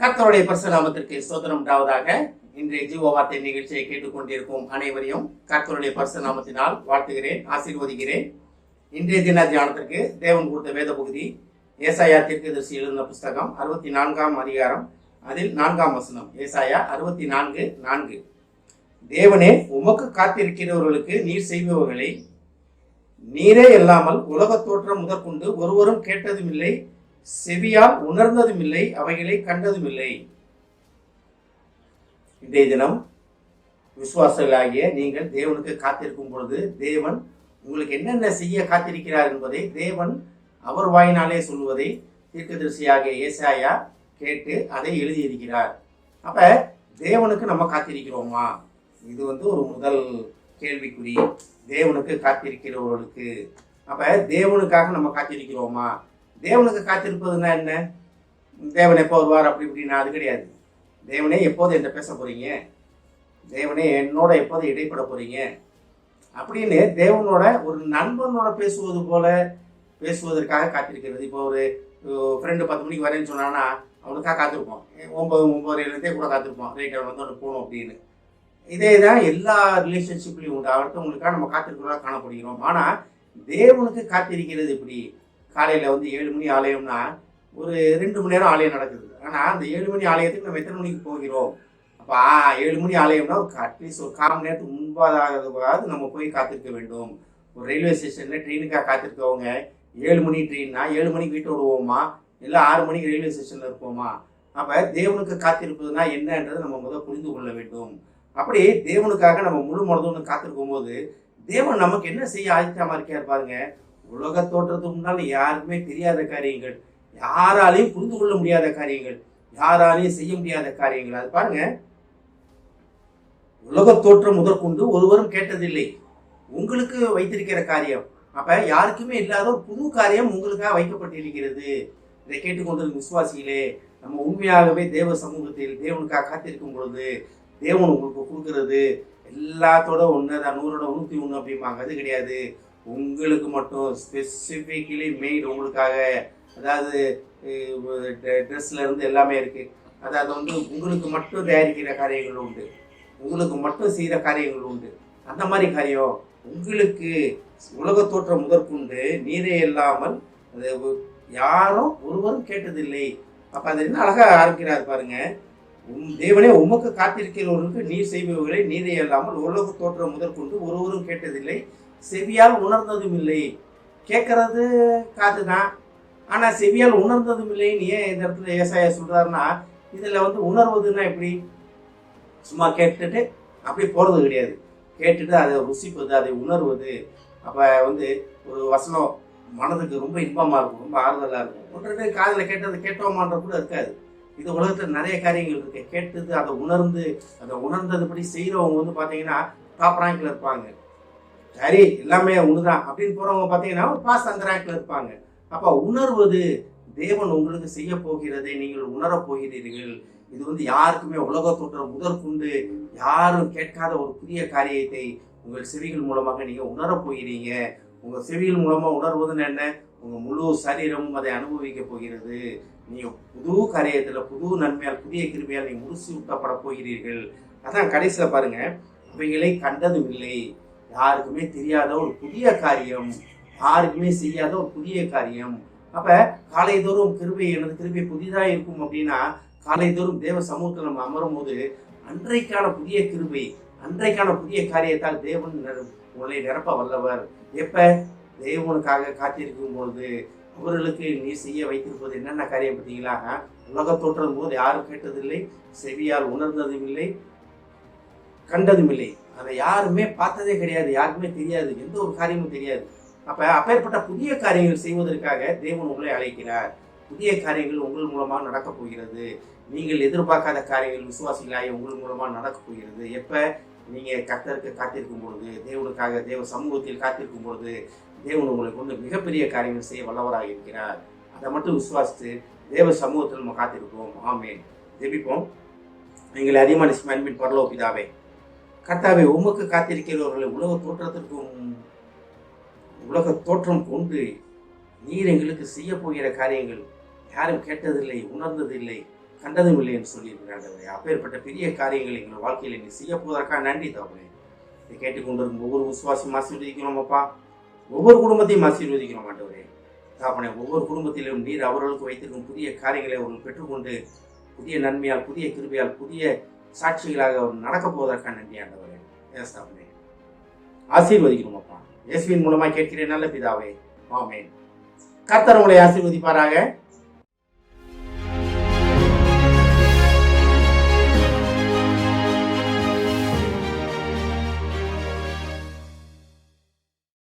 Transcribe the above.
கர்த்தருடைய பரிசுத்த நாமத்திற்கு ஸ்தோத்திரம் உண்டாவதாக. இன்றைய ஜீவ வார்த்தை நிகழ்ச்சியை கேட்டுக்கொண்டிருக்கும் அனைவரையும் கர்த்தருடைய பரிசுத்த நாமத்தினால் வாழ்த்துகிறேன், ஆசீர்வதிக்கிறேன். இன்றைய தின தியானத்திற்கு தேவன் கொடுத்த வேத பகுதி ஏசாயா தீர்க்கதரிசி எழுதின புஸ்தகம் 64ஆம் அதிகாரம், அதில் 4ஆம் வசனம். ஏசாயா 64:4. தேவனே, உமக்கு காத்திருக்கிறவர்களுக்கு நீர் செய்பவர்களை நீரே இல்லாமல் உலக தோற்றம் முதற்கொண்டு ஒருவரும் கேட்டதும் இல்லை, செவியால் உணர்ந்ததும் இல்லை, அவைகளை கண்டதும் இல்லை. இன்றைய தினம் விசுவாசிகளாகிய நீங்கள் தேவனுக்கு காத்திருக்கும் பொழுது தேவன் உங்களுக்கு என்னென்ன செய்ய காத்திருக்கிறார் என்பதை தேவன் அவர் வாயினாலே சொல்வதை தீர்க்கதரிசியாகிய ஏசாயா கேட்டு அதை எழுதியிருக்கிறார். அப்ப தேவனுக்கு நம்ம காத்திருக்கிறோமா? இது ஒரு முதல் கேள்விக்குறி. தேவனுக்கு காத்திருக்கிறவர்களுக்கு அப்ப தேவனுக்காக நம்ம காத்திருக்கிறோமா? தேவனுக்கு காத்திருப்பதுன்னா என்ன? தேவன் எப்போ வருவார் அப்படி இப்படின்னா அது கிடையாது. தேவனே எப்போது என்ன பேச போறீங்க, தேவனே என்னோட எப்போது இடைப்பட போறீங்க அப்படின்னு தேவனோட ஒரு நண்பனோட பேசுவது போல பேசுவதற்காக காத்திருக்கிறது. இப்போ ஒரு ஃப்ரெண்டு 10 மணிக்கு வரேன்னு சொன்னான்னா அவனுக்காக காத்திருப்போம். 9:30 கூட காத்திருப்போம். ரைட், அவன் வந்து அவனுக்கு போகணும் அப்படின்னு. இதே தான் எல்லா ரிலேஷன்ஷிப்லையும் உண்டு. அடுத்தவங்களுக்காக நம்ம காத்திருக்கிறதா காணப்படுகிறோம். ஆனால் தேவனுக்கு காத்திருக்கிறது இப்படி. காலையில் 7 மணி ஆலயம்னா ஒரு 2 மணி நேரம் ஆலயம் நடக்குது. ஆனால் அந்த 7 மணி ஆலயத்துக்கு நம்ம எத்தனை மணிக்கு போகிறோம்? அப்போ 7 மணி ஆலயம்னா அட்லீஸ்ட் ஒரு 1/4 மணி நேரத்துக்கு முன்பாவது நம்ம போய் காத்திருக்க வேண்டும். ஒரு ரயில்வே ஸ்டேஷனில் ட்ரெயினுக்காக காத்திருக்கவங்க 7 மணி ட்ரெயின்னா 7 மணிக்கு வீட்டு விடுவோமா, இல்லை 6 மணிக்கு ரயில்வே ஸ்டேஷனில் இருப்போமா? அப்போ தேவனுக்கு காத்திருப்பதுனா என்னன்றதை நம்ம முதல் புரிந்து கொள்ள வேண்டும். அப்படி தேவனுக்காக நம்ம முழு மனதோடு காத்திருக்கும் போது தேவன் நமக்கு என்ன செய்ய ஆயத்தமாக இருக்கார் பாருங்க. உலக தோற்றத்துக்கு முன்னால் யாருக்குமே தெரியாத காரியங்கள், யாராலையும் புரிந்து கொள்ள முடியாத காரியங்கள், யாராலையும் செய்ய முடியாத காரியங்கள். அது பாருங்க, உலக தோற்றம் முதற்கொண்டு ஒருவரும் கேட்டதில்லை உங்களுக்கு வைத்திருக்கிற காரியம். அப்ப யாருக்குமே இல்லாத ஒரு புது காரியம் உங்களுக்காக வைக்கப்பட்டிருக்கிறது. இதை கேட்டுக்கொண்டது விசுவாசிகளே, நம்ம உண்மையாகவே தேவ சமூகத்தில் தேவனுக்காக காத்திருக்கும் பொழுது தேவன் உங்களுக்கு கொடுக்கறது எல்லாத்தோட 100 101 அப்படிம்பாங்க. அது கிடையாது. உங்களுக்கு மட்டும் ஸ்பெசிஃபிக்கலி மெய்டு உங்களுக்காக. அதாவது ட்ரெஸ்ல இருந்து எல்லாமே இருக்கு. அதாவது உங்களுக்கு மட்டும் தயாரிக்கிற காரியங்கள் உண்டு, உங்களுக்கு மட்டும் செய்கிற காரியங்கள் உண்டு. அந்த மாதிரி காரியம் உங்களுக்கு உலக தோற்றம் முதற்கொண்டு நீரே இல்லாமல் யாரும் ஒருவரும் கேட்டதில்லை. அப்ப அது என்ன அழகா ஆரம்பிக்கிறார் பாருங்க. தேவனே, உமக்கு காத்திருக்கிறவர்களுக்கு நீர் செய்பவர்களை நீரே இல்லாமல் உலக தோற்றம் முதற்கொண்டு ஒருவரும் கேட்டதில்லை, செவியால் உணர்ந்ததும் இல்லை. கேட்கறது காது தான், ஆனா செவியால் உணர்ந்ததும் இல்லைன்னு ஏன் இந்த இடத்துல ஏசாயா சொல்றாருன்னா, இதுல உணர்வதுன்னா எப்படி? சும்மா கேட்டுட்டு அப்படி போறது கிடையாது. கேட்டுட்டு அதை ருசிப்பது, அதை உணர்வது. அப்ப ஒரு வசனம் மனதுக்கு ரொம்ப இன்பமா இருக்கும், ரொம்ப ஆறுதலா இருக்கும். ஒன்று காதில் கேட்டது கேட்டோமான்ற கூட இருக்காது. இது உலகத்தில் நிறைய காரியங்கள் இருக்கு. கேட்டது அதை உணர்ந்து அதை உணர்ந்ததுபடி செய்கிறவங்க பார்த்தீங்கன்னா டாப் ரேங்க்ல இருப்பாங்க. சரி, எல்லாமே ஒண்ணுதான் அப்படின்னு போறவங்க பார்த்தீங்கன்னா பாஸ் அந்த ரேங்க்ல இருப்பாங்க. அப்ப உணர்வது, தேவன் உங்களுக்கு செய்ய போகிறதை நீங்கள் உணரப் போகிறீர்கள். இது யாருக்குமே உலக தோற்றம் முதற்கொண்டு யாரும் கேட்காத ஒரு புதிய காரியத்தை உங்கள் செவிகள் மூலமாக நீங்க உணரப் போகிறீங்க. உங்க செவிகள் மூலமா உணர்வதுன்னு என்ன? உங்க முழு சரீரமும் அதை அனுபவிக்க போகிறது. நீங்க புது காரியத்துல புது நன்மையால் புதிய கிருபையால் நீங்க முடிச்சு ஊட்டப்பட போகிறீர்கள். அதான் கடைசியில பாருங்க, இவைகளை கண்டதும் இல்லை. யாருக்குமே தெரியாத ஒரு புதிய காரியம், யாருக்குமே செய்யாத ஒரு புதிய காரியம். அப்ப காலைதோறும் கிருபை, எனது கிருபை புதிதா இருக்கும் அப்படின்னா காலைதோறும் தேவ சமூகத்தில் நம்ம அமரும் போது அன்றைக்கான புதிய கிருபை, அன்றைக்கான புதிய காரியத்தால் தேவன் உங்களை நிரப்ப வல்லவர். எப்ப? தேவனுக்காக காத்திருக்கும் பொழுது அவர்களுக்கு நீ செய்ய வைத்திருப்பது என்னென்ன காரியம் பார்த்தீங்களா? உலக தோற்றம் போது யாரும் கேட்டதில்லை, செவியால் உணர்ந்ததும் இல்லை, கண்டதும் இல்லை. அதை யாருமே பார்த்ததே கிடையாது, யாருக்குமே தெரியாது, எந்த ஒரு காரியமும் தெரியாது. அப்ப அப்பேற்பட்ட புதிய காரியங்கள் செய்வதற்காக தேவன் உங்களை அழைக்கிறார். புதிய காரியங்கள் உங்கள் மூலமா நடக்க போகிறது. நீங்கள் எதிர்பார்க்காத காரியங்கள் விசுவாசிகளாய் உங்கள் மூலமா நடக்க போகிறது. எப்ப? நீங்க கர்த்தருக்கு காத்திருக்கும் பொழுது, தேவனுக்காக தேவ சமூகத்தில் காத்திருக்கும் பொழுது தேவன் உங்களை கொண்டு மிகப்பெரிய காரியங்கள் செய்ய வல்லவராக இருக்கிறார். அதை மட்டும் விசுவாசித்து தேவ சமூகத்தில் நம்ம காத்திருப்போம். ஆமென். ஜெபிப்போம். எங்களை அதிகமான அன்பின் பரலோக பிதாவே, கர்த்தாவே, உமக்கு காத்திருக்கிறவர்களை உலக தோற்றம் கொண்டு நீர் எங்களுக்கு செய்ய போகிற காரியங்கள் யாரும் கேட்டதில்லை, உணர்ந்ததில்லை, கண்டதும் இல்லை என்று சொல்லியிருக்கிறாண்டவரே. அப்பேற்பட்ட பெரிய காரியங்கள் எங்கள் வாழ்க்கையில் நீ செய்ய போவதற்காக நன்றி தகப்பனே. இதை கேட்டுக்கொண்டிருக்கும் ஒவ்வொரு விசுவாசியும் ஆசீர்வதிக்கிறோம் அப்பா. ஒவ்வொரு குடும்பத்தையும் ஆசீர்வதிக்கிறோம் ஆண்டவரே. தகப்பனே, ஒவ்வொரு குடும்பத்திலும் நீர் அவர்களுக்கு வைத்திருக்கும் புதிய காரியங்களை அவர்கள் பெற்றுக்கொண்டு புதிய நன்மையால், புதிய கிருபையால், புதிய சாட்சிகளாக அவர் நடக்க போவதற்காக நன்றி ஆண்டவரே. தகப்பனே, ஆசீர்வதிக்கிறோம் அப்பா. இயேசுவின் மூலமாக கேட்கிறேன் நல்ல பிதாவே. ஆமென். கர்த்தர் உங்களை ஆசீர்வதிப்பாராக.